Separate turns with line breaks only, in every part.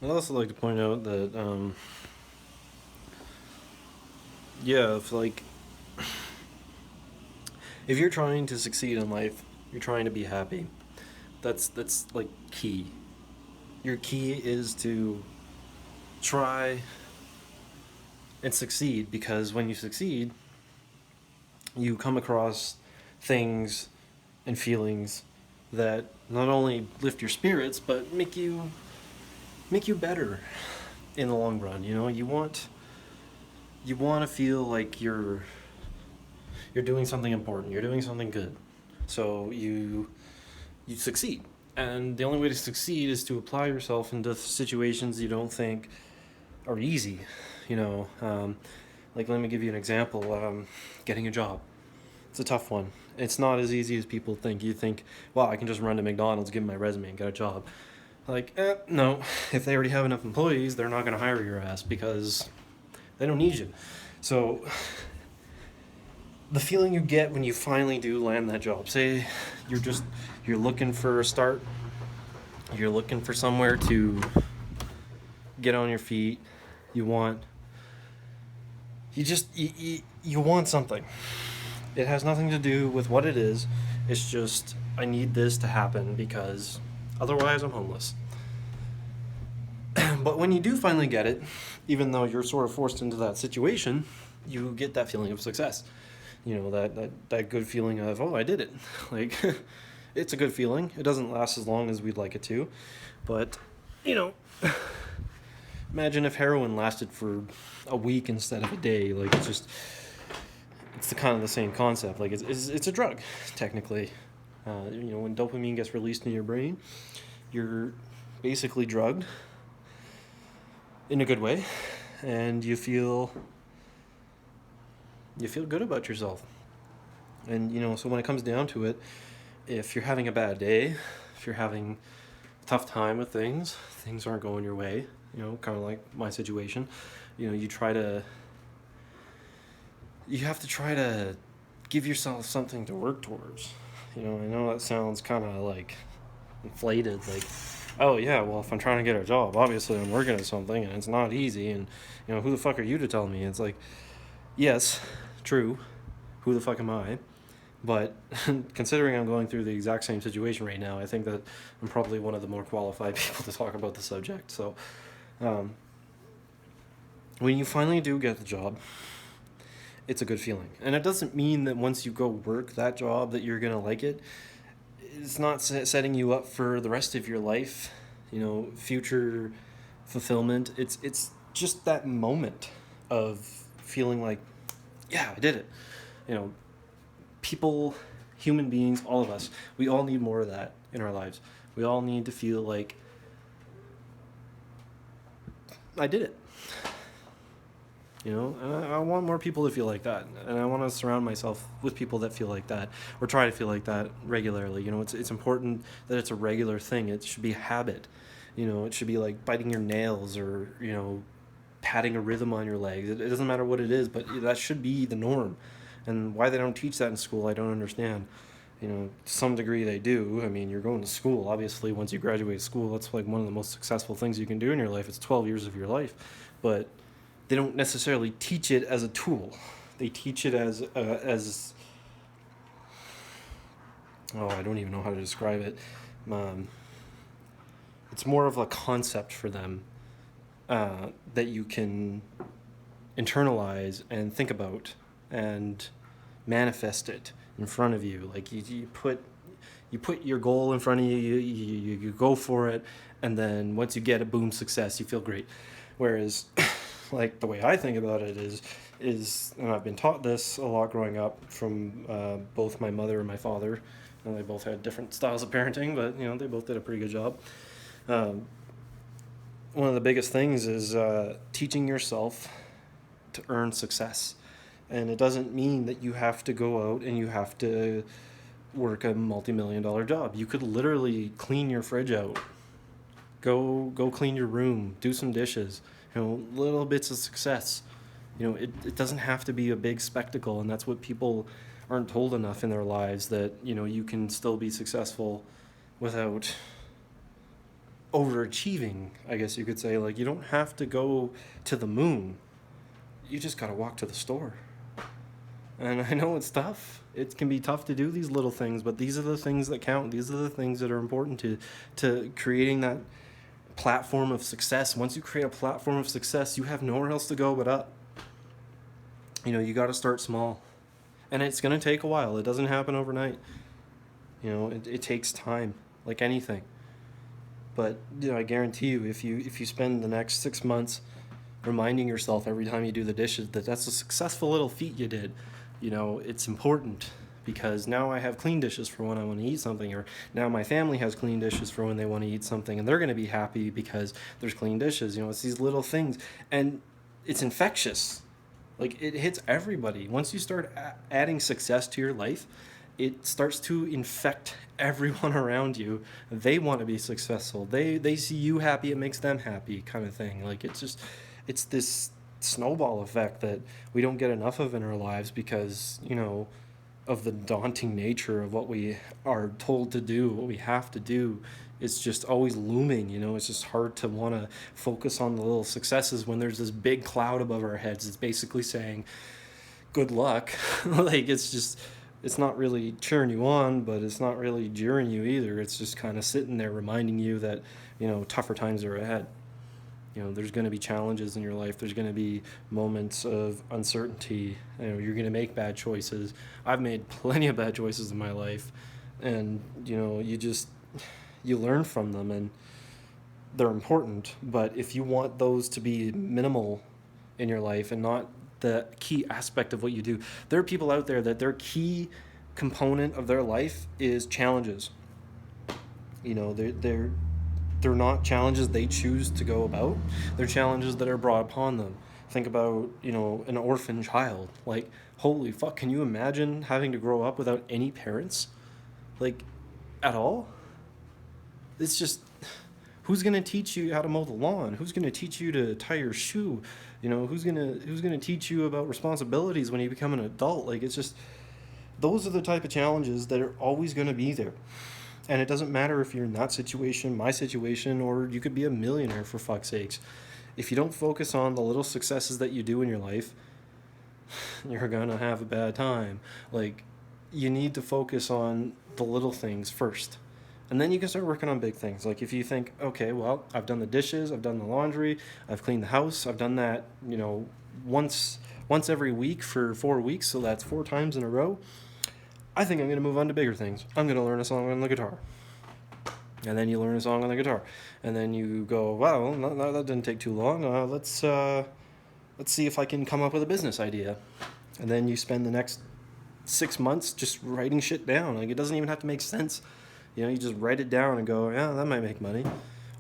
I'd also like to point out that, yeah, if you're trying to succeed in life, you're trying to be happy. That's like key. Your key is to try and succeed, because when you succeed, you come across things and feelings that not only lift your spirits but make you better in the long run. You want to feel like you're doing something important. You're doing something good. So you succeed. And the only way to succeed is to apply yourself into situations you don't think are easy. You know, like let me give you an example. Getting a job. It's a tough one. It's not as easy as people think. You think, well, I can just run to McDonald's, give them my resume, and get a job. Like, no. If they already have enough employees, they're not going to hire your ass because they don't need you. So, the feeling you get when you finally do land that job, say you're looking for a start, you're looking for somewhere to get on your feet, you want you want something. It has nothing to do with what it is. It's just I need this to happen because otherwise I'm homeless. But when you do finally get it, even though you're sort of forced into that situation, you get that feeling of success. That good feeling of, oh, I did it. Like, it's a good feeling. It doesn't last as long as we'd like it to, but you know, imagine if heroin lasted for a week instead of a day. Like, it's the kind of the same concept. Like, it's a drug, technically. When dopamine gets released in your brain, you're basically drugged in a good way, and you feel good about yourself. And so when it comes down to it, if you're having a bad day, if you're having a tough time with things aren't going your way, kind of like my situation, you have to try to give yourself something to work towards. I know that sounds kind of like inflated, like, oh yeah, well, if I'm trying to get a job, obviously I'm working at something and it's not easy, and who the fuck are you to tell me? It's like, yes, true, who the fuck am I? But considering I'm going through the exact same situation right now, I think that I'm probably one of the more qualified people to talk about the subject. So, um, when you finally do get the job, it's a good feeling. And it doesn't mean that once you go work that job that you're going to like it. It's not setting you up for the rest of your life, future fulfillment. It's just that moment of feeling like, yeah, I did it. You know, people, human beings, all of us, we all need more of that in our lives. We all need to feel like I did it. And I want more people to feel like that, and I want to surround myself with people that feel like that, or try to feel like that regularly. It's important that it's a regular thing. It should be a habit. It should be like biting your nails, or patting a rhythm on your legs. It doesn't matter what it is, but that should be the norm. And why they don't teach that in school, I don't understand. To some degree they do. I mean, you're going to school. Obviously, once you graduate school, that's like one of the most successful things you can do in your life. It's 12 years of your life. But they don't necessarily teach it as a tool. They teach it as oh, I don't even know how to describe it. Um, it's more of a concept for them, that you can internalize and think about and manifest it in front of you. Like, you put your goal in front of you, you go for it, and then once you get a boom, success, you feel great. Whereas like, the way I think about it is and I've been taught this a lot growing up from both my mother and my father. And they both had different styles of parenting, but they both did a pretty good job. Um, One of the biggest things is teaching yourself to earn success. And it doesn't mean that you have to go out and you have to work a multi-million-dollar job. You could literally clean your fridge out. Go clean your room, do some dishes. Little bits of success. It doesn't have to be a big spectacle, and that's what people aren't told enough in their lives, that you can still be successful without overachieving, I guess you could say. Like, you don't have to go to the moon. You just got to walk to the store. And I know it's tough. It can be tough to do these little things, but these are the things that count. These are the things that are important to creating that platform of success. Once you create a platform of success, you have nowhere else to go but up. You got to start small. And it's going to take a while. It doesn't happen overnight. It takes time, like anything. But I guarantee you, if you spend the next 6 months reminding yourself every time you do the dishes that that's a successful little feat you did, it's important, because now I have clean dishes for when I want to eat something, or now my family has clean dishes for when they want to eat something, and they're going to be happy because there's clean dishes. It's these little things, and it's infectious. Like, it hits everybody. Once you start adding success to your life, it starts to infect everyone around you. They want to be successful. They see you happy, it makes them happy, kind of thing. Like, it's this snowball effect that we don't get enough of in our lives because, of the daunting nature of what we are told to do, what we have to do. It's just always looming. It's just hard to want to focus on the little successes when there's this big cloud above our heads. It's basically saying, good luck. Like, it's not really cheering you on, but it's not really jeering you either. It's just kind of sitting there reminding you that, tougher times are ahead. There's going to be challenges in your life. There's going to be moments of uncertainty. You're going to make bad choices. I've made plenty of bad choices in my life, and you learn from them, and they're important. But if you want those to be minimal in your life and not the key aspect of what you do, there are people out there that their key component of their life is challenges. They're not challenges they choose to go about. They're challenges that are brought upon them. Think about, an orphan child. Like, holy fuck, can you imagine having to grow up without any parents? Like, at all? It's just, who's going to teach you how to mow the lawn? Who's going to teach you to tie your shoe? Who's going to teach you about responsibilities when you become an adult? Like, it's just, those are the type of challenges that are always going to be there. And it doesn't matter if you're in that situation, my situation, or you could be a millionaire, for fuck's sakes. If you don't focus on the little successes that you do in your life, you're going to have a bad time. Like, you need to focus on the little things first. And then you can start working on big things. Like, if you think, okay, well, I've done the dishes, I've done the laundry, I've cleaned the house, I've done that, once every week for 4 weeks, so that's 4 times in a row. I think I'm going to move on to bigger things. I'm going to learn a song on the guitar. And then you learn a song on the guitar. And then you go, wow, that didn't take too long. Let's see if I can come up with a business idea. And then you spend the next 6 months just writing shit down. Like, it doesn't even have to make sense. You just write it down and go, yeah, that might make money.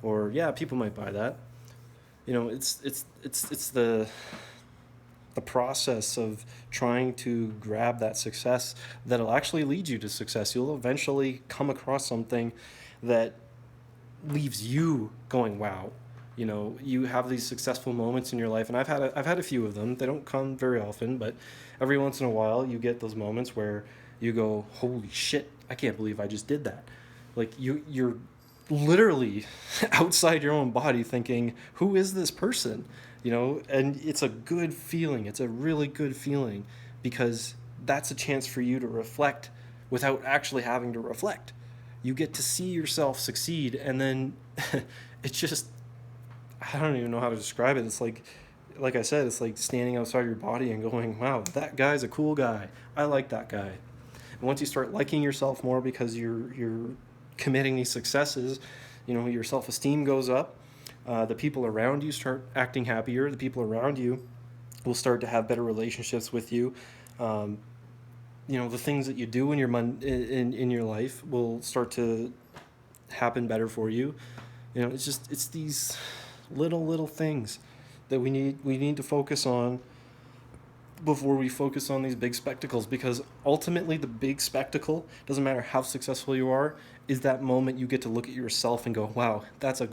Or, yeah, people might buy that. It's the process of trying to grab that success that'll actually lead you to success. You'll eventually come across something that leaves you going, wow. You have these successful moments in your life, and I've had a few of them. They don't come very often, but every once in a while you get those moments where you go, holy shit, I can't believe I just did that. Like, you're literally outside your own body thinking, who is this person? And it's a good feeling. It's a really good feeling, because that's a chance for you to reflect without actually having to reflect. You get to see yourself succeed, and then it's just, I don't even know how to describe it. It's like I said, it's like standing outside your body and going, wow, that guy's a cool guy. I like that guy. And once you start liking yourself more because you're committing these successes, your self-esteem goes up. The people around you start acting happier. The people around you will start to have better relationships with you. The things that you do in your life will start to happen better for you. It's these little things that we need to focus on before we focus on these big spectacles, because ultimately the big spectacle, doesn't matter how successful you are, is that moment you get to look at yourself and go, wow, that's a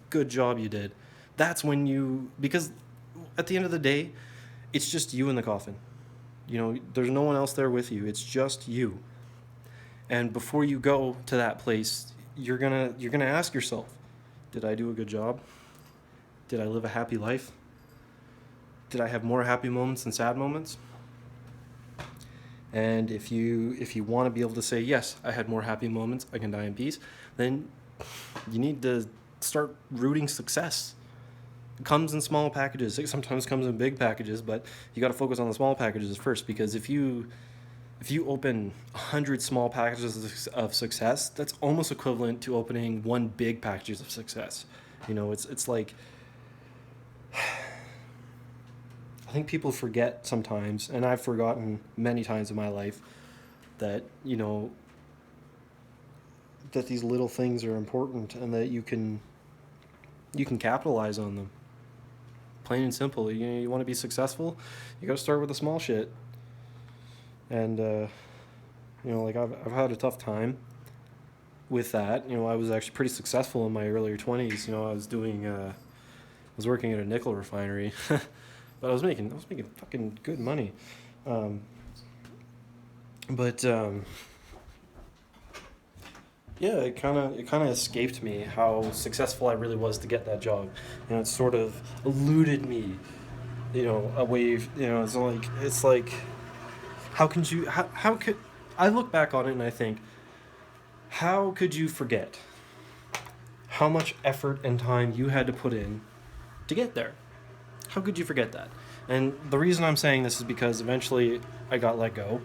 good job you did. That's when because at the end of the day, it's just you in the coffin. There's no one else there with you. It's just you. And before you go to that place, you're gonna ask yourself, Did I do a good job? Did I live a happy life? Did I have more happy moments than sad moments? And if you want to be able to say, yes, I had more happy moments, I can die in peace, then you need to start rooting success. It comes in small packages. It sometimes comes in big packages, but you got to focus on the small packages first, because if you open 100 small packages of success, that's almost equivalent to opening one big package of success. It's like, I think people forget sometimes, and I've forgotten many times in my life, that that these little things are important and that you can capitalize on them. Plain and simple. You want to be successful, you got to start with the small shit. And like I've had a tough time with that. I was actually pretty successful in my earlier 20s. I was working at a nickel refinery. But I was making fucking good money. Yeah, it kind of escaped me how successful I really was to get that job. It sort of eluded me, away. It's like, how could I look back on it and I think, how could you forget how much effort and time you had to put in to get there? How could you forget that? And the reason I'm saying this is because eventually I got let go.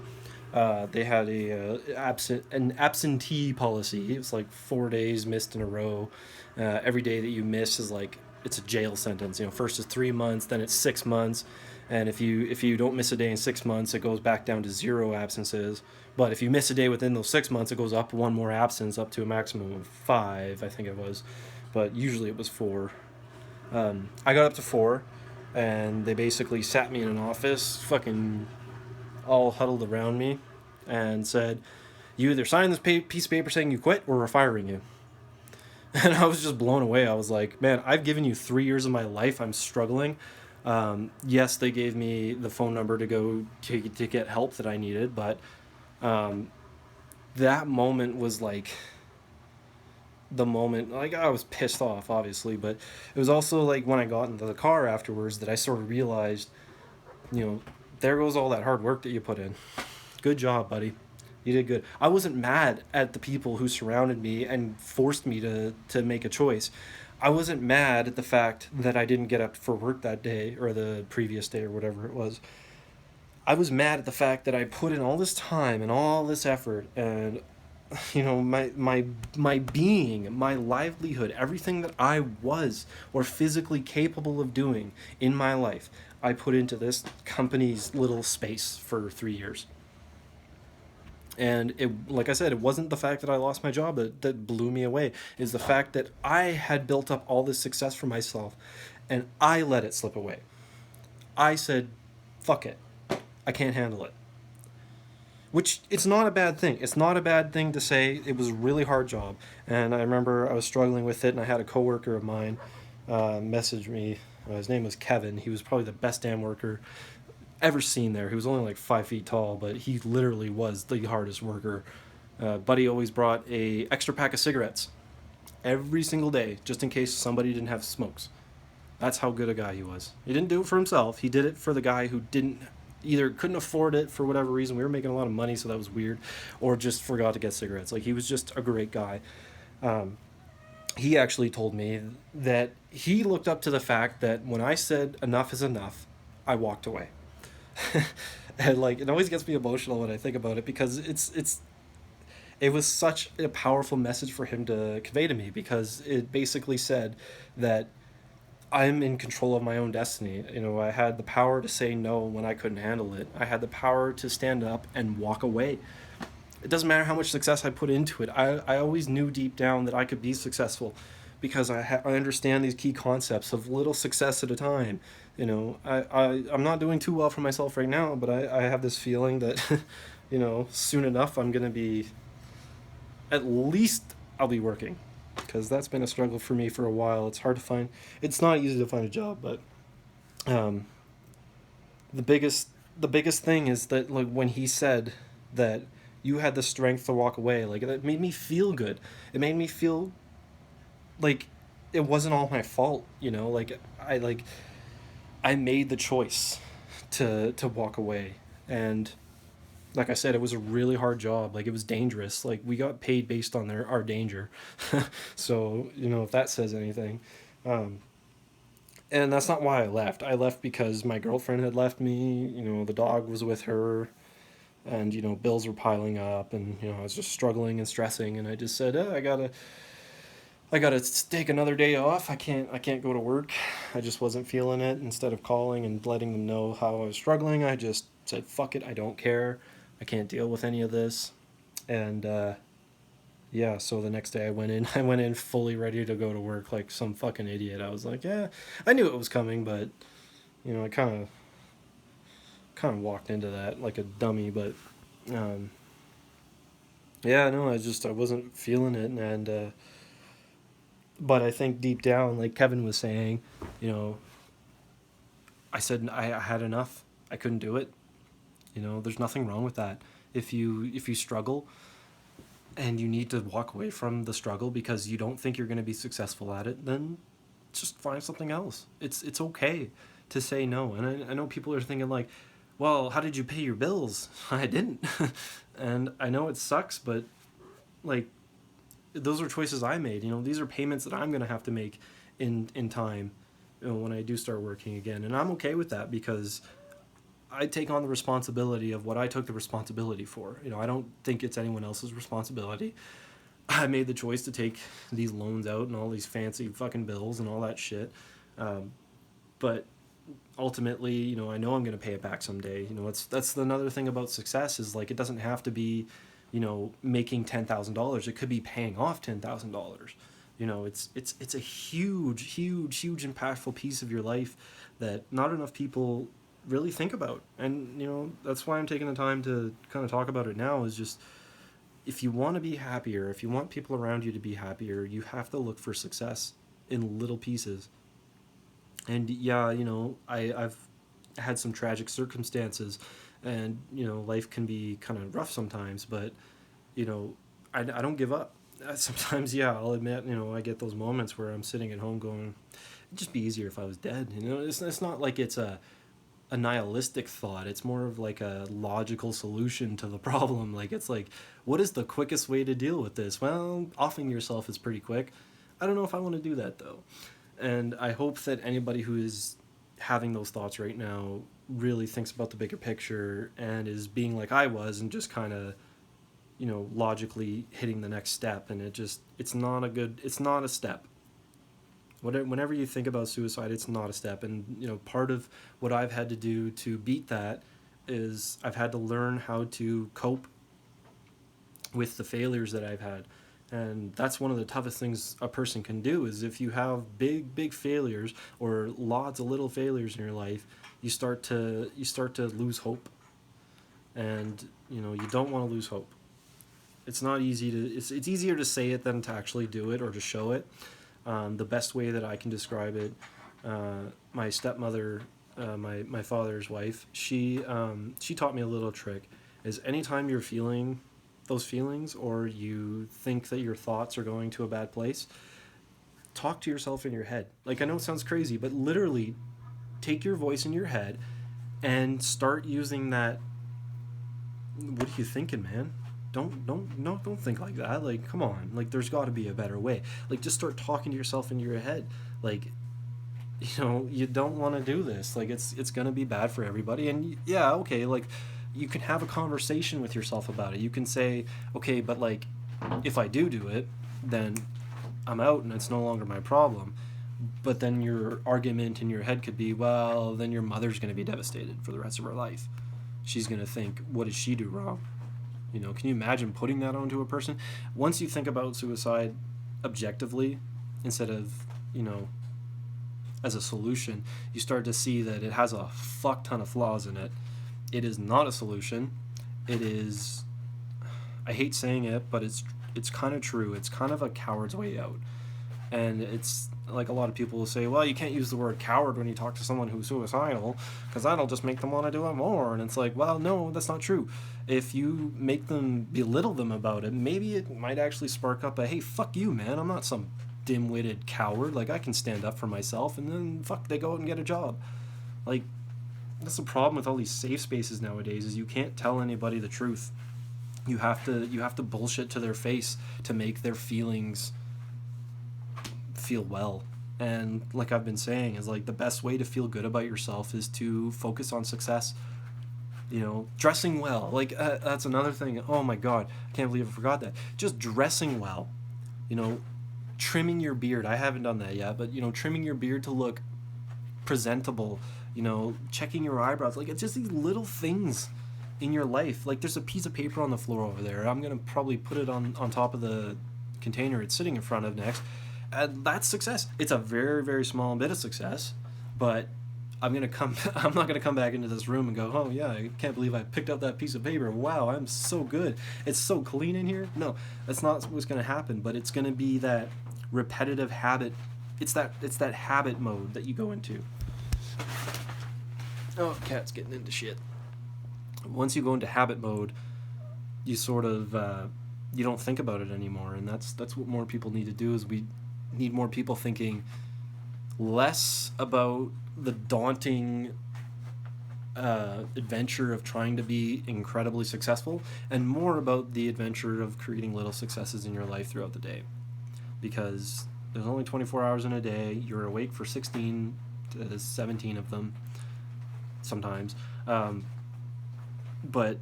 They had an absentee policy. It was like 4 days missed in a row. Every day that you miss is like, it's a jail sentence. First is 3 months, then it's 6 months, and if you don't miss a day in 6 months, it goes back down to 0 absences. But if you miss a day within those 6 months, it goes up one more absence, up to a maximum of 5, I think it was. But usually it was 4. I got up to 4. And they basically sat me in an office, fucking all huddled around me, and said, you either sign this piece of paper saying you quit, or we're firing you. And I was just blown away. I was like, man, I've given you 3 years of my life. I'm struggling. Yes, they gave me the phone number to go to get help that I needed, but that moment was like the moment, like, I was pissed off, obviously, but it was also like when I got into the car afterwards that I sort of realized, there goes all that hard work that you put in. Good job, buddy. You did good. I wasn't mad at the people who surrounded me and forced me to make a choice. I wasn't mad at the fact that I didn't get up for work that day or the previous day or whatever it was. I was mad at the fact that I put in all this time and all this effort and my being, my livelihood, everything that I was or physically capable of doing in my life, I put into this company's little space for 3 years. And it, like I said, it wasn't the fact that I lost my job that blew me away. It's the fact that I had built up all this success for myself and I let it slip away. I said, fuck it. I can't handle it. Which, it's not a bad thing. It's not a bad thing to say it was a really hard job. And I remember I was struggling with it, and I had a coworker of mine message me. His name was Kevin. He was probably the best damn worker ever seen there. He was only like 5 feet tall, but he literally was the hardest worker. Buddy always brought a extra pack of cigarettes every single day, just in case somebody didn't have smokes. That's how good a guy he was. He didn't do it for himself. He did it for the guy who either couldn't afford it for whatever reason. We were making a lot of money, so that was weird, or just forgot to get cigarettes. Like, he was just a great guy. He actually told me that he looked up to the fact that when I said enough is enough, I walked away. And like, it always gets me emotional when I think about it, because it was such a powerful message for him to convey to me, because it basically said that I'm in control of my own destiny. I had the power to say no when I couldn't handle it. I had the power to stand up and walk away. It doesn't matter how much success I put into it. I always knew deep down that I could be successful, because I understand these key concepts of little success at a time. I'm not doing too well for myself right now, but I have this feeling that, soon enough I'm going to be, at least I'll be working. Because that's been a struggle for me for a while. It's hard to find. It's not easy to find a job, but the biggest thing is that, like, when he said that you had the strength to walk away, like, that made me feel good. It made me feel like it wasn't all my fault, you know, like I made the choice to walk away. And like I said, it was a really hard job. Like, it was dangerous. Like, we got paid based on our danger. So, you know, if that says anything. Um, and that's not why I left. I left because my girlfriend had left me. You know, the dog was with her, and you know, bills were piling up, and you know, I was just struggling and stressing. And I just said, I gotta take another day off. I can't go to work. I just wasn't feeling it. Instead of calling and letting them know how I was struggling, I just said, fuck it. I don't care. I can't deal with any of this. And yeah, so the next day I went in. I went in fully ready to go to work like some fucking idiot. I was like, yeah, I knew it was coming, but you know, I kind of walked into that like a dummy. But um, yeah, no, I wasn't feeling it, and but I think deep down, like Kevin was saying, you know, I said I had enough. I couldn't do it. You know, there's nothing wrong with that. If you struggle and you need to walk away from the struggle because you don't think you're going to be successful at it, then just find something else. It's okay to say no. And I know people are thinking like, well, how did you pay your bills? I didn't. And I know it sucks, but like, those are choices I made. You know, these are payments that I'm going to have to make in time, you know, when I do start working again. And I'm okay with that because I take on the responsibility of what I took the responsibility for. You know, I don't think it's anyone else's responsibility. I made the choice to take these loans out and all these fancy fucking bills and all that shit. Um, but ultimately, you know I'm going to pay it back someday. You know, that's another thing about success is like, it doesn't have to be, you know, making $10,000. It could be paying off $10,000. You know, it's a huge impactful piece of your life that not enough people really think about. And you know, that's why I'm taking the time to kind of talk about it now. Is just, if you want to be happier, if you want people around you to be happier, you have to look for success in little pieces. And yeah, you know, I've had some tragic circumstances, and you know, life can be kind of rough sometimes, but you know, I don't give up. Sometimes, yeah, I'll admit, you know, I get those moments where I'm sitting at home going, it'd just be easier if I was dead. You know, it's not like it's a nihilistic thought. It's more of like a logical solution to the problem. Like, it's like, what is the quickest way to deal with this? Well, offing yourself is pretty quick. I don't know if I want to do that though. And I hope that anybody who is having those thoughts right now really thinks about the bigger picture and is being like I was, and just kind of, you know, logically hitting the next step. And it's not a step. Whenever you think about suicide, it's not a step. And you know, part of what I've had to do to beat that is I've had to learn how to cope with the failures that I've had. And that's one of the toughest things a person can do, is if you have big failures or lots of little failures in your life, you start to lose hope. And you know, you don't want to lose hope. It's not easy to it's easier to say it than to actually do it or to show it. The best way that I can describe it, my stepmother, my father's wife, she taught me a little trick. Is anytime you're feeling those feelings, or you think that your thoughts are going to a bad place, talk to yourself in your head. Like, I know it sounds crazy, but literally take your voice in your head and start using that. What are you thinking, man? Don't think like that. Like, come on. Like, there's got to be a better way. Like, just start talking to yourself in your head. Like, you know, you don't want to do this. Like, it's gonna be bad for everybody. And yeah, okay, like, you can have a conversation with yourself about it. You can say, okay, but like, if I do it, then I'm out and it's no longer my problem. But then your argument in your head could be, well, then your mother's going to be devastated for the rest of her life. She's going to think, what did she do wrong? You know, can you imagine putting that onto a person? Once you think about suicide objectively, instead of, you know, as a solution, you start to see that it has a fuck ton of flaws in it. It is not a solution. It is, I hate saying it, but it's kind of true. It's kind of a coward's way out. And it's like, a lot of people will say, well, you can't use the word coward when you talk to someone who's suicidal, because that'll just make them want to do it more. And it's like, well, no, that's not true. If you make them belittle them about it, maybe it might actually spark up a, hey, fuck you, man, I'm not some dim-witted coward. Like, I can stand up for myself, and then fuck, they go out and get a job. Like, that's the problem with all these safe spaces nowadays, is you can't tell anybody the truth. You have to bullshit to their face to make their feelings feel well. And like I've been saying, is like the best way to feel good about yourself is to focus on success. You know, dressing well. Like, that's another thing. Oh my god, I can't believe I forgot that. Just dressing well. You know, trimming your beard. I haven't done that yet, but, you know, trimming your beard to look presentable. You know, checking your eyebrows. Like, it's just these little things in your life. Like, there's a piece of paper on the floor over there. I'm going to probably put it on top of the container it's sitting in front of next. That's success. It's a very, very small bit of success, but I'm not gonna come back into this room and go, oh yeah, I can't believe I picked up that piece of paper. Wow, I'm so good. It's so clean in here. No, that's not what's gonna happen. But it's gonna be that repetitive habit. It's that habit mode that you go into. Oh, cat's getting into shit. Once you go into habit mode, you sort of you don't think about it anymore, and that's what more people need to do. Is we need more people thinking less about the daunting adventure of trying to be incredibly successful, and more about the adventure of creating little successes in your life throughout the day. Because there's only 24 hours in a day. You're awake for 16 to 17 of them sometimes. But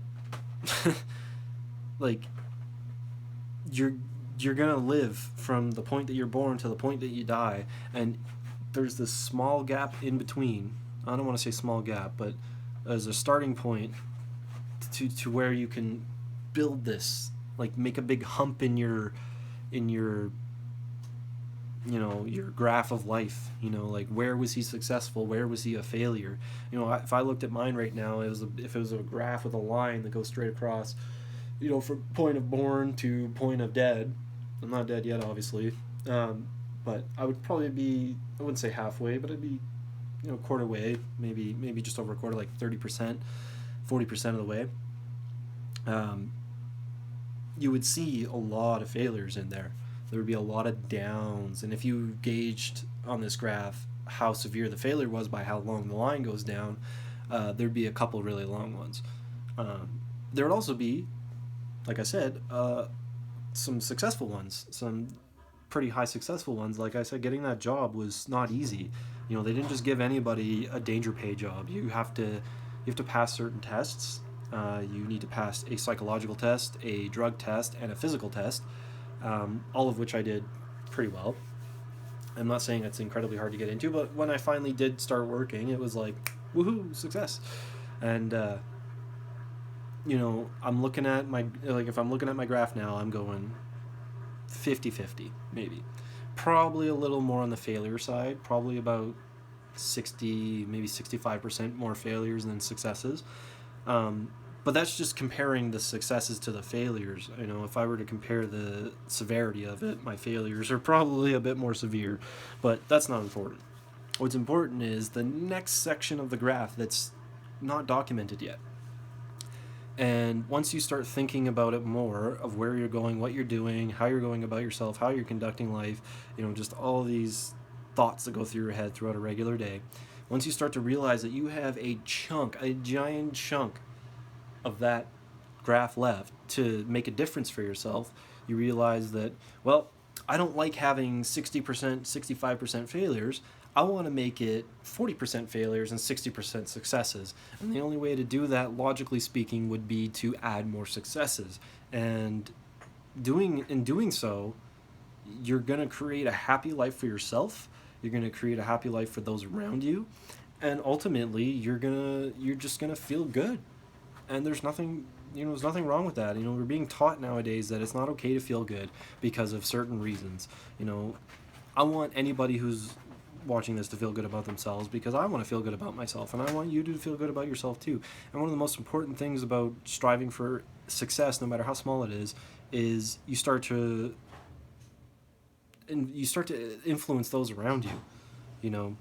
like, you're gonna live from the point that you're born to the point that you die, and there's this small gap in between. I don't want to say small gap, but as a starting point to where you can build this, like, make a big hump in your you know, your graph of life. You know, like, where was he successful, where was he a failure? You know, if I looked at mine right now, if it was a graph with a line that goes straight across, you know, from point of born to point of dead. I'm not dead yet, obviously, but I would probably be, I wouldn't say halfway, but I'd be, you know, quarter way, maybe just over a quarter, like 30%, 40% of the way. You would see a lot of failures in there. There would be a lot of downs, and if you gauged on this graph how severe the failure was by how long the line goes down, there'd be a couple really long ones. There would also be, like I said, some successful ones, some pretty high successful ones. Like I said, getting that job was not easy. You know, they didn't just give anybody a danger pay job. You have to pass certain tests. You need to pass a psychological test, a drug test, and a physical test, all of which I did pretty well. I'm not saying it's incredibly hard to get into, but when I finally did start working, it was like, woohoo, success. And you know, I'm looking at my, like, if I'm looking at my graph now, I'm going 50-50, maybe. Probably a little more on the failure side, probably about 60, maybe 65% more failures than successes. But that's just comparing the successes to the failures. You know, if I were to compare the severity of it, my failures are probably a bit more severe, but that's not important. What's important is the next section of the graph that's not documented yet. And once you start thinking about it more, of where you're going, what you're doing, how you're going about yourself, how you're conducting life, you know, just all these thoughts that go through your head throughout a regular day, once you start to realize that you have a giant chunk of that graph left to make a difference for yourself, you realize that, well, I don't like having 60%, 65% failures. I want to make it 40% failures and 60% successes. And the only way to do that, logically speaking, would be to add more successes. And in doing so, you're going to create a happy life for yourself. You're going to create a happy life for those around you. And ultimately, you're just going to feel good. And there's nothing wrong with that. You know, we're being taught nowadays that it's not okay to feel good because of certain reasons. You know, I want anybody who's watching this to feel good about themselves, because I want to feel good about myself, and I want you to feel good about yourself too. And one of the most important things about striving for success, no matter how small it is you start to influence those around you. You know,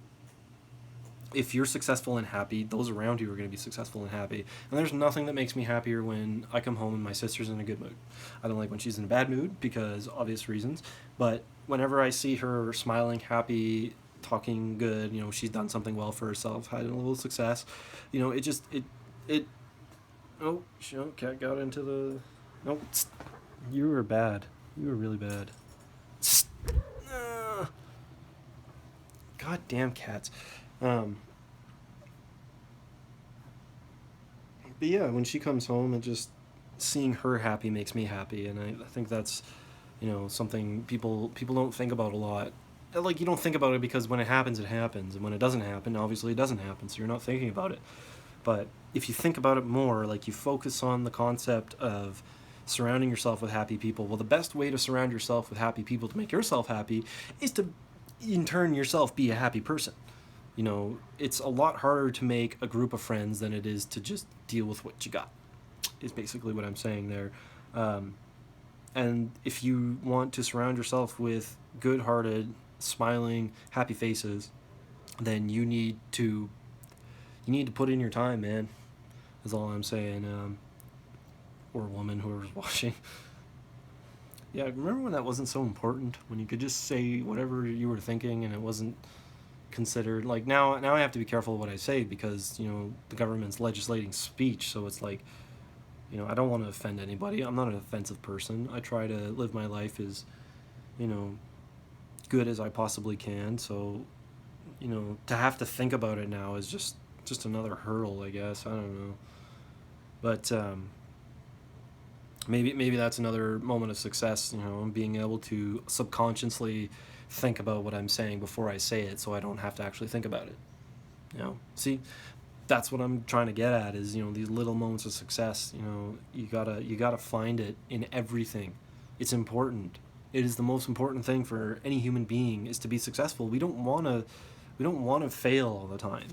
if you're successful and happy, those around you are going to be successful and happy. And there's nothing that makes me happier when I come home and my sister's in a good mood. I don't like when she's in a bad mood because obvious reasons, but whenever I see her smiling, happy, talking good, she's done something well for herself, had a little success, it just it oh, cat got into the nope. You were bad. You were really bad. God damn cats. But yeah, when she comes home, and just seeing her happy makes me happy, and I think that's, something people don't think about a lot. Like, you don't think about it because when it happens, and when it doesn't happen, obviously it doesn't happen, so you're not thinking about it. But if you think about it more, like you focus on the concept of surrounding yourself with happy people, well, the best way to surround yourself with happy people to make yourself happy is to, in turn, yourself be a happy person. It's a lot harder to make a group of friends than it is to just deal with what you got, is basically what I'm saying there. And if you want to surround yourself with good-hearted, smiling, happy faces, then you need to put in your time, man. Is all I'm saying. Or woman, whoever's watching. Yeah, remember when that wasn't so important? When you could just say whatever you were thinking and it wasn't considered. Like, now I have to be careful what I say because, the government's legislating speech, so it's like, I don't want to offend anybody. I'm not an offensive person. I try to live my life as, good as I possibly can, so, to have to think about it now is just another hurdle, I guess. I don't know. But, maybe that's another moment of success, being able to subconsciously think about what I'm saying before I say it, so I don't have to actually think about it. See, that's what I'm trying to get at is, these little moments of success. You gotta find it in everything. It's important. It is the most important thing for any human being is to be successful. We don't want to fail all the time.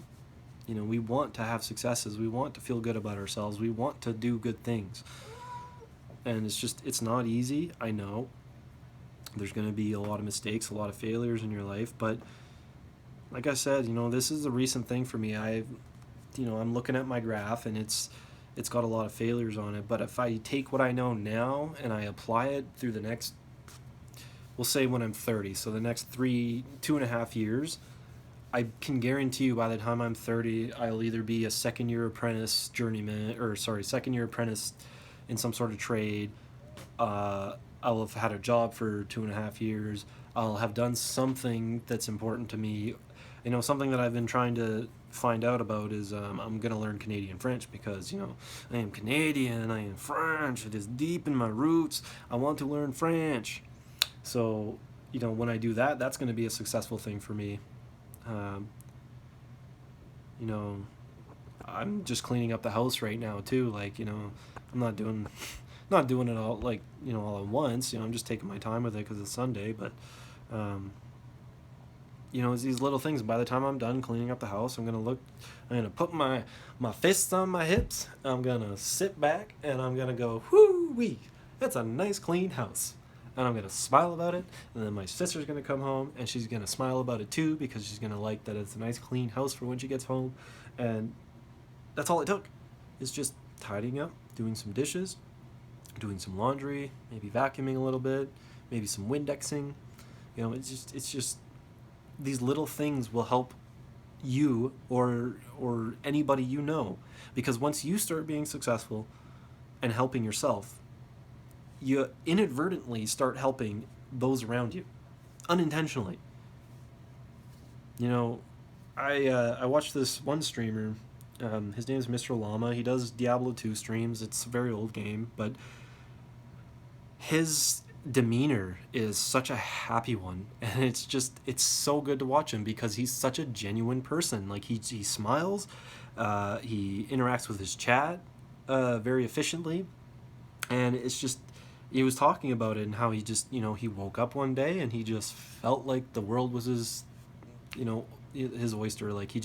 We want to have successes. We want to feel good about ourselves. We want to do good things. And it's not easy, I know. There's going to be a lot of mistakes, a lot of failures in your life, but like I said, this is a recent thing for me. I'm looking at my graph and it's got a lot of failures on it, but if I take what I know now and I apply it through the next, we'll say when I'm 30, so the next 2.5 years, I can guarantee you by the time I'm 30, I'll either be a second year apprentice in some sort of trade. I'll have had a job for 2.5 years. I'll have done something that's important to me. Something that I've been trying to find out about is I'm going to learn Canadian French because, I am Canadian, I am French. It is deep in my roots. I want to learn French. So, when I do that, that's going to be a successful thing for me. I'm just cleaning up the house right now too. Like, I'm not doing it all all at once. I'm just taking my time with it because it's Sunday. But, it's these little things. By the time I'm done cleaning up the house, I'm gonna put my fists on my hips. I'm gonna sit back and I'm gonna go, whoo-wee, that's a nice clean house. And I'm going to smile about it, and then my sister's going to come home, and she's going to smile about it too, because she's going to like that it's a nice clean house for when she gets home. And that's all it took, is just tidying up, doing some dishes, doing some laundry, maybe vacuuming a little bit, maybe some Windexing. It's just these little things will help you or anybody because once you start being successful and helping yourself, you inadvertently start helping those around you, unintentionally. I watched this one streamer. His name is Mr. Llama. He does Diablo 2 streams. It's a very old game, but his demeanor is such a happy one, and it's so good to watch him because he's such a genuine person. Like, he smiles, he interacts with his chat very efficiently, and it's just, he was talking about it and how he just, he woke up one day and he just felt like the world was his, his oyster. Like, he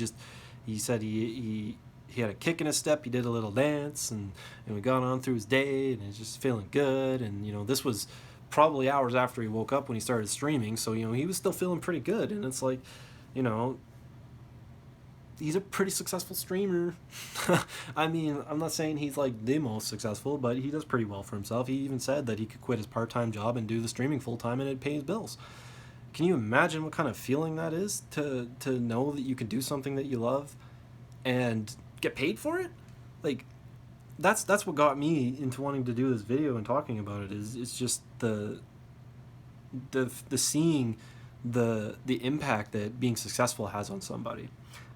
said he had a kick in his step, he did a little dance, and we got on through his day, and he's just feeling good. And, this was probably hours after he woke up when he started streaming, so, he was still feeling pretty good. And it's like, he's a pretty successful streamer. I mean, I'm not saying he's like the most successful, but he does pretty well for himself. He even said that he could quit his part-time job and do the streaming full-time and it'd pay his bills. Can you imagine what kind of feeling that is to know that you can do something that you love and get paid for it? Like, that's what got me into wanting to do this video and talking about it. Is it's just the seeing the impact that being successful has on somebody.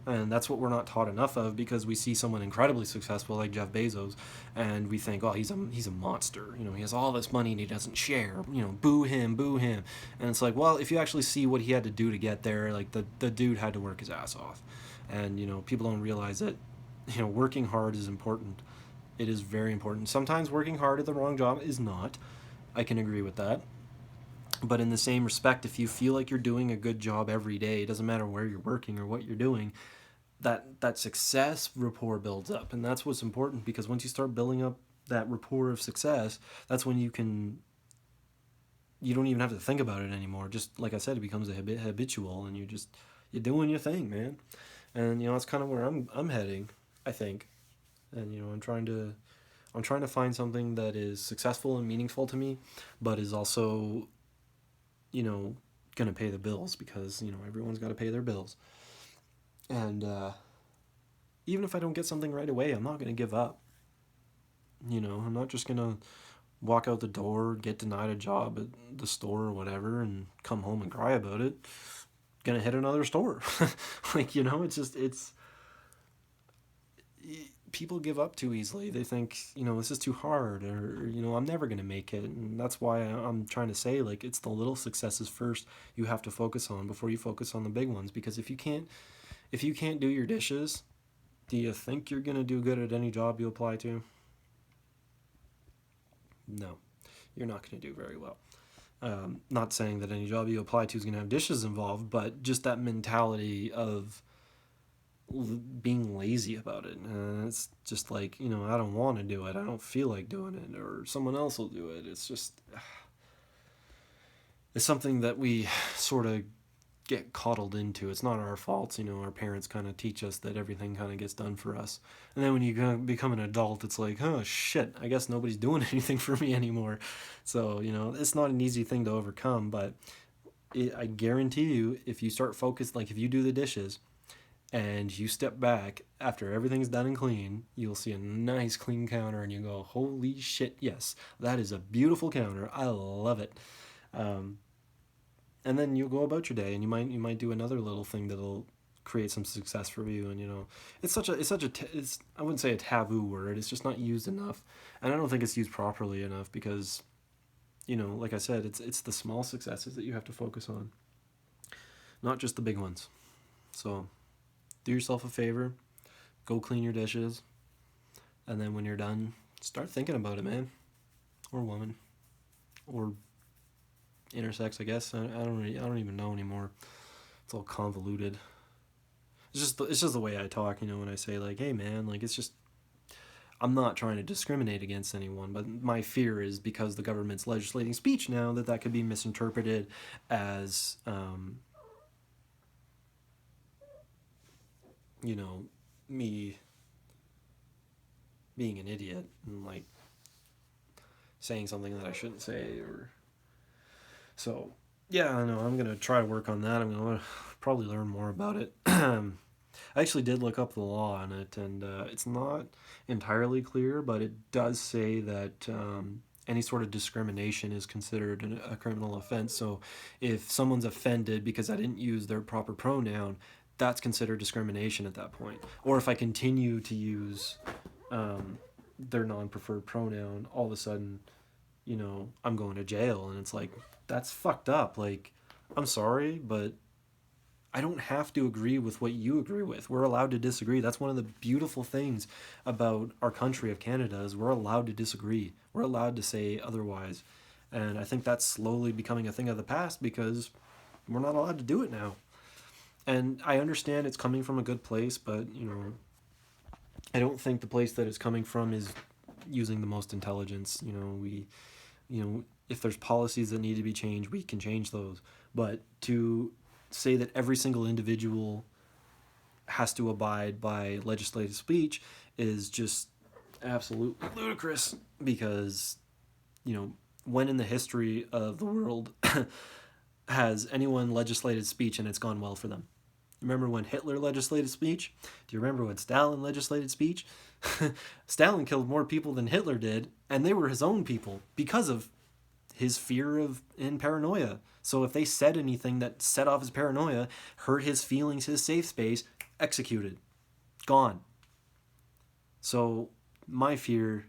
And that's what we're not taught enough of, because we see someone incredibly successful like Jeff Bezos and we think, oh, he's a monster, he has all this money and he doesn't share, boo him. And it's like, well, if you actually see what he had to do to get there, like the dude had to work his ass off. And people don't realize that working hard is important. It is very important. Sometimes working hard at the wrong job is not. I can agree with that. But in the same respect, if you feel like you're doing a good job every day, it doesn't matter where you're working or what you're doing, that success rapport builds up. And that's what's important, because once you start building up that rapport of success, that's when you don't even have to think about it anymore. Just like I said, it becomes a habitual, and you're doing your thing, man. And that's kind of where I'm heading, I think. And I'm trying to find something that is successful and meaningful to me, but is also gonna pay the bills, because everyone's got to pay their bills. And even if I don't get something right away, I'm not gonna give up. I'm not just gonna walk out the door, get denied a job at the store or whatever, and come home and cry about it. Gonna hit another store. It's people give up too easily. They think, this is too hard, or I'm never going to make it. And that's why I'm trying to say, like, it's the little successes first you have to focus on before you focus on the big ones. Because if you can't do your dishes, do you think you're going to do good at any job you apply to? No, you're not going to do very well. Not saying that any job you apply to is going to have dishes involved, but just that mentality of being lazy about it. It's just like, I don't want to do it. I don't feel like doing it, or someone else will do it. It's just, it's something that we sort of get coddled into. It's not our fault. Our parents kind of teach us that everything kind of gets done for us. And then when you become an adult, it's like, oh shit, I guess nobody's doing anything for me anymore. So, it's not an easy thing to overcome, but I guarantee you, if you start focused, like if you do the dishes, and you step back after everything's done and clean, you'll see a nice clean counter, and you go, holy shit, yes, that is a beautiful counter. I love it. And then you'll go about your day, and you might do another little thing that'll create some success for you. And it's I wouldn't say a taboo word. It's just not used enough, and I don't think it's used properly enough, because like I said, it's the small successes that you have to focus on, not just the big ones. So do yourself a favor, go clean your dishes, and then when you're done, start thinking about it, man, or woman, or intersex, I guess. I don't even know anymore. It's all convoluted. It's just the way I talk, when I say, like, hey man, like, it's just, I'm not trying to discriminate against anyone, but my fear is, because the government's legislating speech now, that could be misinterpreted as me being an idiot and like saying something that I shouldn't say. Or so yeah, I know I'm gonna try to work on that. I'm gonna probably learn more about it. I actually did look up the law on it, and it's not entirely clear, but it does say that any sort of discrimination is considered a criminal offense. So if someone's offended because I didn't use their proper pronoun, that's considered discrimination at that point. Or if I continue to use their non-preferred pronoun, all of a sudden, I'm going to jail. And it's like, that's fucked up. Like, I'm sorry, but I don't have to agree with what you agree with. We're allowed to disagree. That's one of the beautiful things about our country of Canada, is we're allowed to disagree. We're allowed to say otherwise. And I think that's slowly becoming a thing of the past, because we're not allowed to do it now. And I understand it's coming from a good place, but, I don't think the place that it's coming from is using the most intelligence. If there's policies that need to be changed, we can change those. But to say that every single individual has to abide by legislative speech is just absolutely ludicrous, because, when in the history of the world has anyone legislated speech and it's gone well for them? Remember when Hitler legislated speech? Do you remember when Stalin legislated speech? Stalin killed more people than Hitler did, and they were his own people because of his fear of and paranoia. So if they said anything that set off his paranoia, hurt his feelings, his safe space, executed, gone. So my fear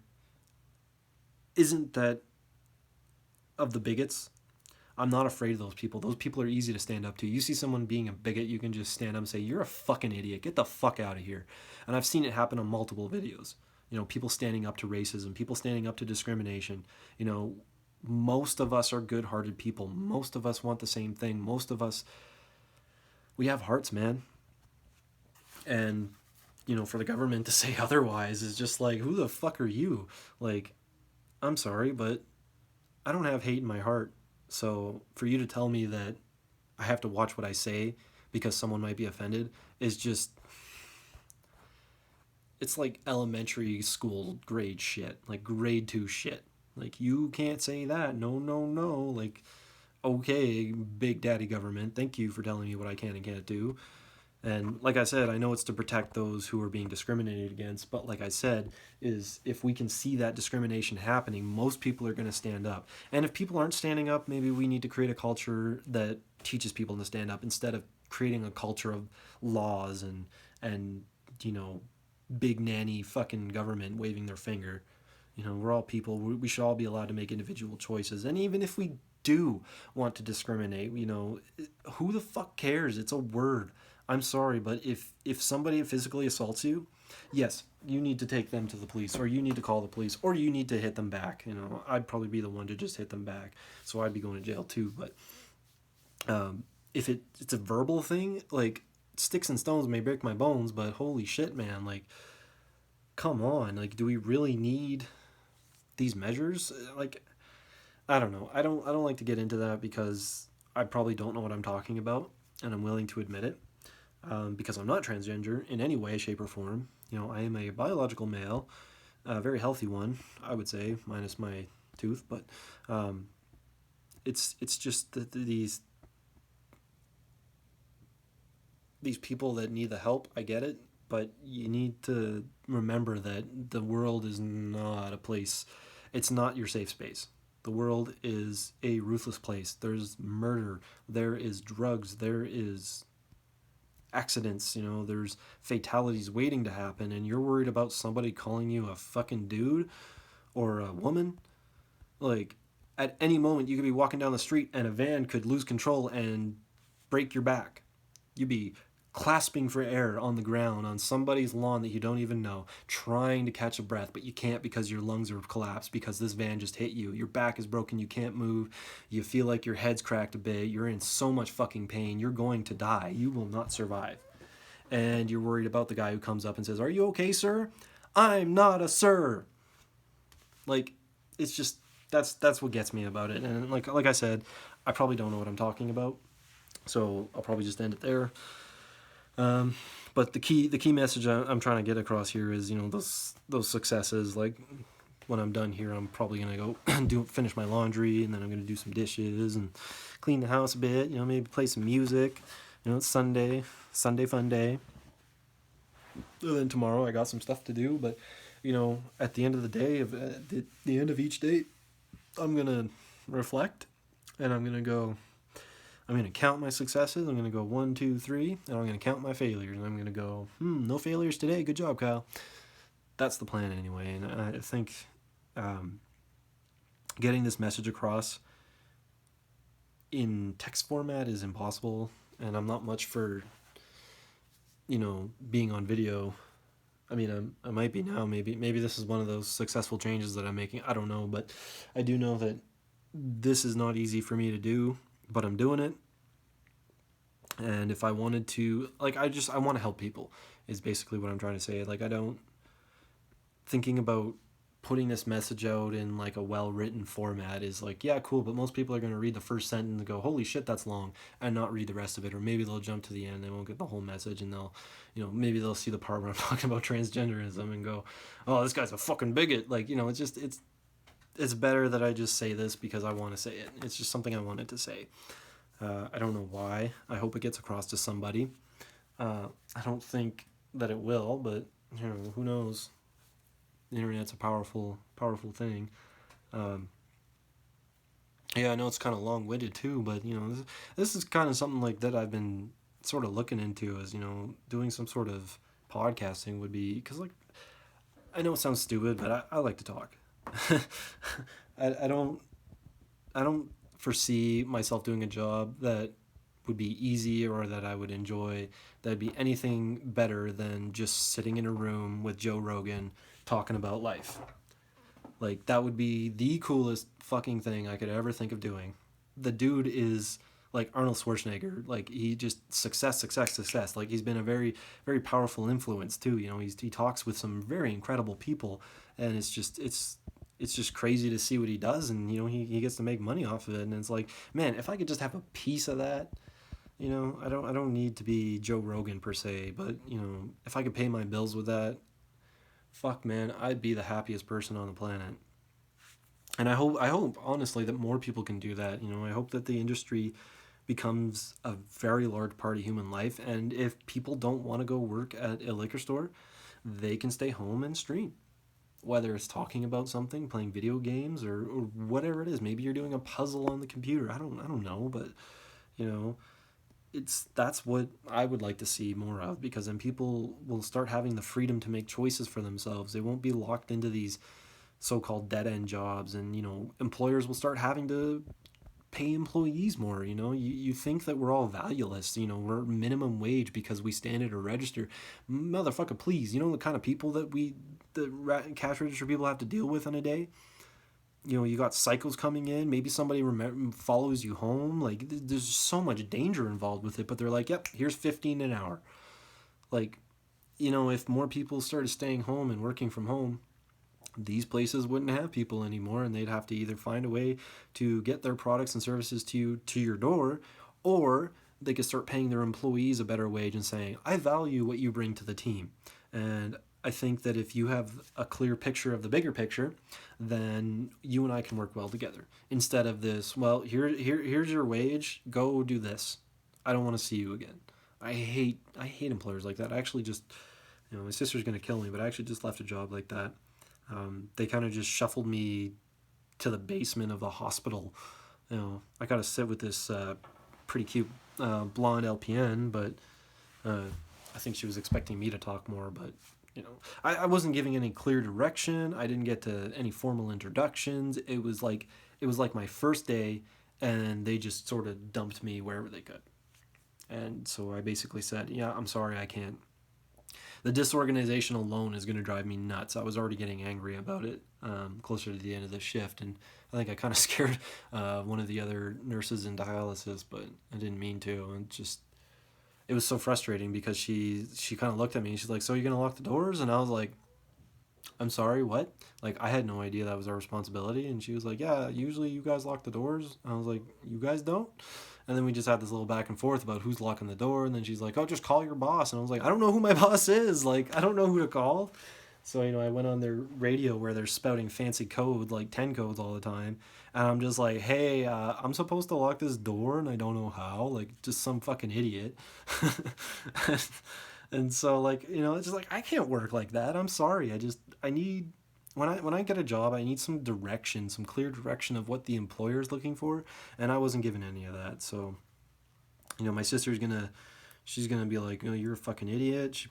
isn't that of the bigots. I'm not afraid of those people. Those people are easy to stand up to. You see someone being a bigot, you can just stand up and say, you're a fucking idiot. Get the fuck out of here. And I've seen it happen on multiple videos. People standing up to racism, people standing up to discrimination. Most of us are good-hearted people. Most of us want the same thing. Most of us, we have hearts, man. And, for the government to say otherwise is just like, who the fuck are you? Like, I'm sorry, but I don't have hate in my heart. So for you to tell me that I have to watch what I say because someone might be offended is just, it's like elementary school grade shit, like grade 2 shit. Like, you can't say that. No, no, no. Like, okay, big daddy government, thank you for telling me what I can and can't do. And like I said, I know it's to protect those who are being discriminated against, but like I said, is if we can see that discrimination happening, most people are going to stand up. And if people aren't standing up, maybe we need to create a culture that teaches people to stand up instead of creating a culture of laws and big nanny fucking government waving their finger. We're all people. We should all be allowed to make individual choices. And even if we do want to discriminate, who the fuck cares? It's a word. I'm sorry, but if somebody physically assaults you, yes, you need to take them to the police, or you need to call the police, or you need to hit them back. I'd probably be the one to just hit them back, so I'd be going to jail too. But if it's a verbal thing, like, sticks and stones may break my bones, but holy shit, man, like, come on, like, do we really need these measures? Like, I don't know. I don't like to get into that because I probably don't know what I'm talking about, and I'm willing to admit it. Because I'm not transgender in any way, shape, or form. I am a biological male, a very healthy one, I would say, minus my tooth. But it's just that these people that need the help, I get it, but you need to remember that the world is not a place. It's not your safe space. The world is a ruthless place. There's murder. There is drugs. There is accidents, there's fatalities waiting to happen, and you're worried about somebody calling you a fucking dude or a woman. Like, at any moment you could be walking down the street and a van could lose control and break your back. You'd be clasping for air on the ground on somebody's lawn that you don't even know, trying to catch a breath, but you can't because your lungs are collapsed because this van just hit you. Your back is broken, you can't move, you feel like your head's cracked a bit, you're in so much fucking pain, you're going to die, you will not survive. And you're worried about the guy who comes up and says, "Are you okay, sir?" I'm not a sir. Like, it's just, that's what gets me about it. And like I said, I probably don't know what I'm talking about, so I'll probably just end it there. But the key message I'm trying to get across here is, those successes. Like, when I'm done here, I'm probably gonna go finish my laundry, and then I'm gonna do some dishes and clean the house a bit. Maybe play some music. It's Sunday fun day. And then tomorrow I got some stuff to do, but at the end of the day, at the end of each day, I'm gonna reflect, and I'm gonna count my successes. I'm gonna go 1, 2, 3, and I'm gonna count my failures. And I'm gonna go, no failures today. Good job, Kyle. That's the plan anyway. And I think getting this message across in text format is impossible, and I'm not much for being on video. I mean, I might be now. Maybe this is one of those successful changes that I'm making. I don't know, but I do know that this is not easy for me to do, but I'm doing it. And if I wanted to, like, I want to help people is basically what I'm trying to say. Like, thinking about putting this message out in like a well-written format is like, yeah, cool, but most people are going to read the first sentence and go, holy shit, that's long, and not read the rest of it. Or maybe they'll jump to the end, they won't get the whole message, and they'll, maybe they'll see the part where I'm talking about transgenderism and go, oh, this guy's a fucking bigot. Like, it's better that I just say this because I want to say it. It's just something I wanted to say. I don't know why. I hope it gets across to somebody. I don't think that it will, but who knows? The internet's a powerful thing. Yeah, I know it's kind of long-winded too, but this is kind of something like that I've been sort of looking into, as doing some sort of podcasting would be, because like I know it sounds stupid, but I like to talk. I don't foresee myself doing a job that would be easy or that I would enjoy that'd be anything better than just sitting in a room with Joe Rogan talking about life. Like, that would be the coolest fucking thing I could ever think of doing. The dude is like Arnold Schwarzenegger. Like, he just success. Like, he's been a very, very powerful influence too. He talks with some very incredible people, and it's just crazy to see what he does, and he gets to make money off of it. And it's like, man, if I could just have a piece of that, I don't need to be Joe Rogan per se, but if I could pay my bills with that, fuck, man, I'd be the happiest person on the planet. And I hope honestly that more people can do that. I hope that the industry becomes a very large part of human life, and if people don't want to go work at a liquor store, they can stay home and stream. Whether it's talking about something, playing video games, or whatever it is. Maybe you're doing a puzzle on the computer. I don't know, but that's what I would like to see more of, because then people will start having the freedom to make choices for themselves. They won't be locked into these so-called dead-end jobs, and employers will start having to pay employees more. You think that we're all valueless, we're minimum wage because we stand at a register. Motherfucker, please, the kind of people that the cash register people have to deal with in a day. You got cycles coming in. Maybe somebody follows you home. Like, there's so much danger involved with it. But they're like, yep, here's 15 an hour. Like, if more people started staying home and working from home, these places wouldn't have people anymore, and they'd have to either find a way to get their products and services to your door, or they could start paying their employees a better wage and saying, I value what you bring to the team. And I think that if you have a clear picture of the bigger picture, then you and I can work well together. Instead of this, well, here's your wage, go do this. I don't want to see you again. I hate employers like that. I actually just, my sister's going to kill me, but I actually just left a job like that. They kind of just shuffled me to the basement of the hospital. I got to sit with this pretty cute blonde LPN, but I think she was expecting me to talk more, but I wasn't giving any clear direction. I didn't get to any formal introductions. It was like my first day, and they just sort of dumped me wherever they could. And so I basically said, yeah, I'm sorry, I can't. The disorganization alone is going to drive me nuts. I was already getting angry about it closer to the end of the shift, and I think I kind of scared one of the other nurses in dialysis, but I didn't mean to. And it was so frustrating because she kind of looked at me and she's like, so you're going to lock the doors? And I was like, I'm sorry, what? Like, I had no idea that was our responsibility. And she was like, yeah, usually you guys lock the doors. I was like, you guys don't? And then we just had this little back and forth about who's locking the door. And then she's like, oh, just call your boss. And I was like, I don't know who my boss is. Like, I don't know who to call. So, I went on their radio where they're spouting fancy code, like 10 codes all the time. And I'm just like, hey, I'm supposed to lock this door and I don't know how. Like, just some fucking idiot. And so, like, it's just like, I can't work like that. I'm sorry. I need, when I get a job, I need some direction, some clear direction of what the employer is looking for. And I wasn't given any of that. So, my sister's she's gonna be like, you're a fucking idiot.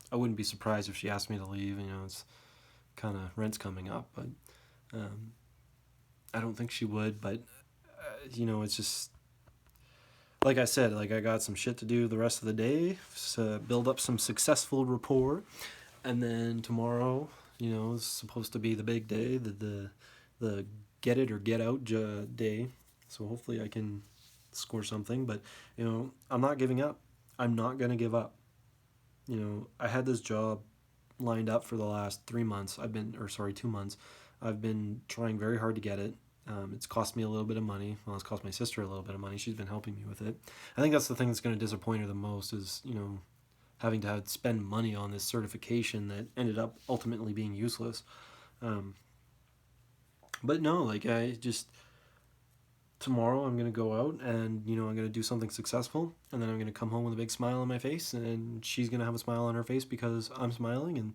I wouldn't be surprised if she asked me to leave. It's kind of rent's coming up, but I don't think she would. But it's just like I said, like, I got some shit to do the rest of the day, so build up some successful rapport, and then tomorrow, is supposed to be the big day, the get it or get out day. So hopefully I can score something. But I'm not giving up. I'm not gonna give up. I had this job lined up for the last 3 months. 2 months. I've been trying very hard to get it. It's cost me a little bit of money. Well, it's cost my sister a little bit of money. She's been helping me with it. I think that's the thing that's going to disappoint her the most is, having to spend money on this certification that ended up ultimately being useless. Um, but no, like I just tomorrow I'm gonna go out and I'm gonna do something successful, and then I'm gonna come home with a big smile on my face, and she's gonna have a smile on her face because I'm smiling, and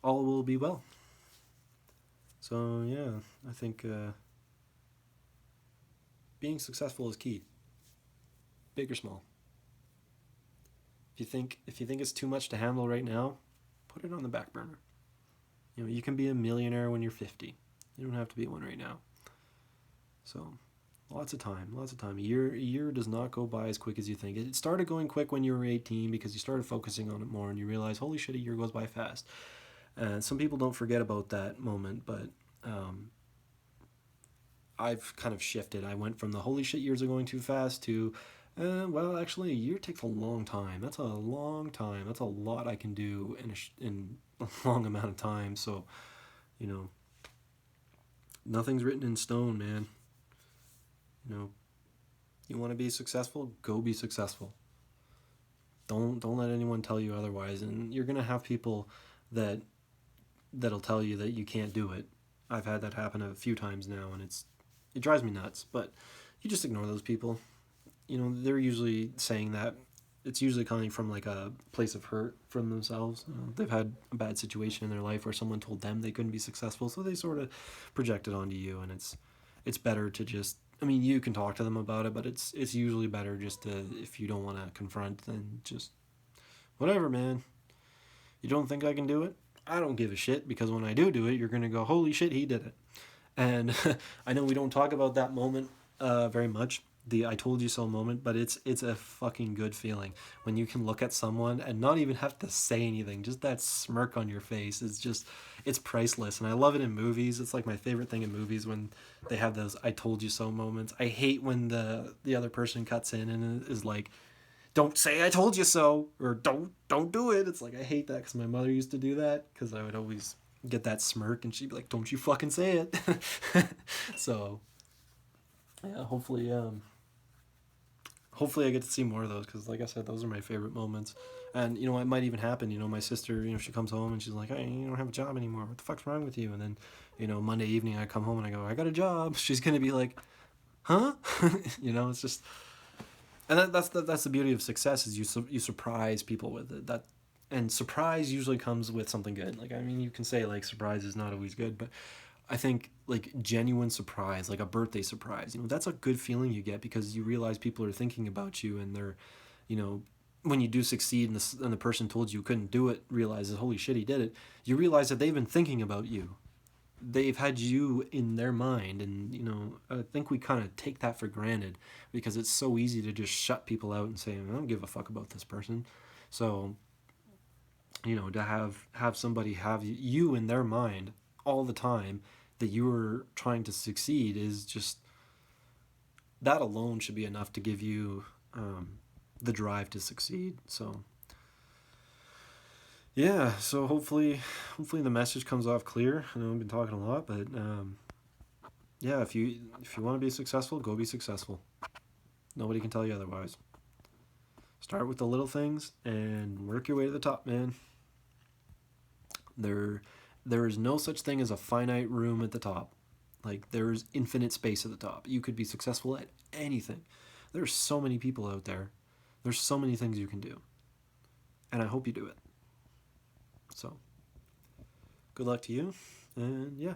all will be well. So yeah, I think being successful is key, big or small. If you think it's too much to handle right now, put it on the back burner. You can be a millionaire when you're 50. You don't have to be one right now. So, lots of time, lots of time. A year does not go by as quick as you think. It started going quick when you were 18 because you started focusing on it more and you realize, holy shit, a year goes by fast. And some people don't forget about that moment, but I've kind of shifted. I went from the holy shit, years are going too fast to, well, actually, a year takes a long time. That's a long time. That's a lot I can do in a long amount of time. So, you know, nothing's written in stone, man. You want to be successful? Go be successful. Don't let anyone tell you otherwise. And you're gonna have people that that'll tell you that you can't do it. I've had that happen a few times now, and it drives me nuts. But you just ignore those people. They're usually saying that. It's usually coming from like a place of hurt from themselves. They've had a bad situation in their life where someone told them they couldn't be successful, so they sort of project it onto you, and it's better to just. I mean, you can talk to them about it, but it's usually better just to, if you don't want to confront, then just whatever, man. You don't think I can do it? I don't give a shit, because when I do it, you're gonna go, holy shit, he did it. And I know we don't talk about that moment very much, the I told you so moment, but it's a fucking good feeling when you can look at someone and not even have to say anything. Just that smirk on your face is just, it's priceless. And I love it in movies. It's like my favorite thing in movies when they have those I told you so moments. I hate when the other person cuts in and is like, don't say I told you so, or don't do it. It's like, I hate that because my mother used to do that, because I would always get that smirk and she'd be like, don't you fucking say it. So yeah, hopefully I get to see more of those, because like I said, those are my favorite moments. And it might even happen, my sister, she comes home and she's like, hey, you don't have a job anymore, what the fuck's wrong with you? And then Monday evening I come home and I go, I got a job. She's gonna be like, huh? It's just, and that's the beauty of success, is you surprise people with it. And surprise usually comes with something good. Like, I mean, you can say like surprise is not always good, but I think like genuine surprise, like a birthday surprise, that's a good feeling you get, because you realize people are thinking about you, and they're, you know, when you do succeed and the person told you couldn't do it realizes, holy shit, he did it. You realize that they've been thinking about you. They've had you in their mind, and I think we kind of take that for granted, because it's so easy to just shut people out and say, I don't give a fuck about this person. So, to have somebody have you in their mind all the time, that you are trying to succeed, is just, that alone should be enough to give you the drive to succeed. So yeah, so hopefully the message comes off clear. I know I've been talking a lot, but yeah, if you want to be successful, go be successful. Nobody can tell you otherwise. Start with the little things and work your way to the top, man. There is no such thing as a finite room at the top. Like, there's infinite space at the top. You could be successful at anything. There's so many people out there. There's so many things you can do. And I hope you do it. So, good luck to you. And yeah.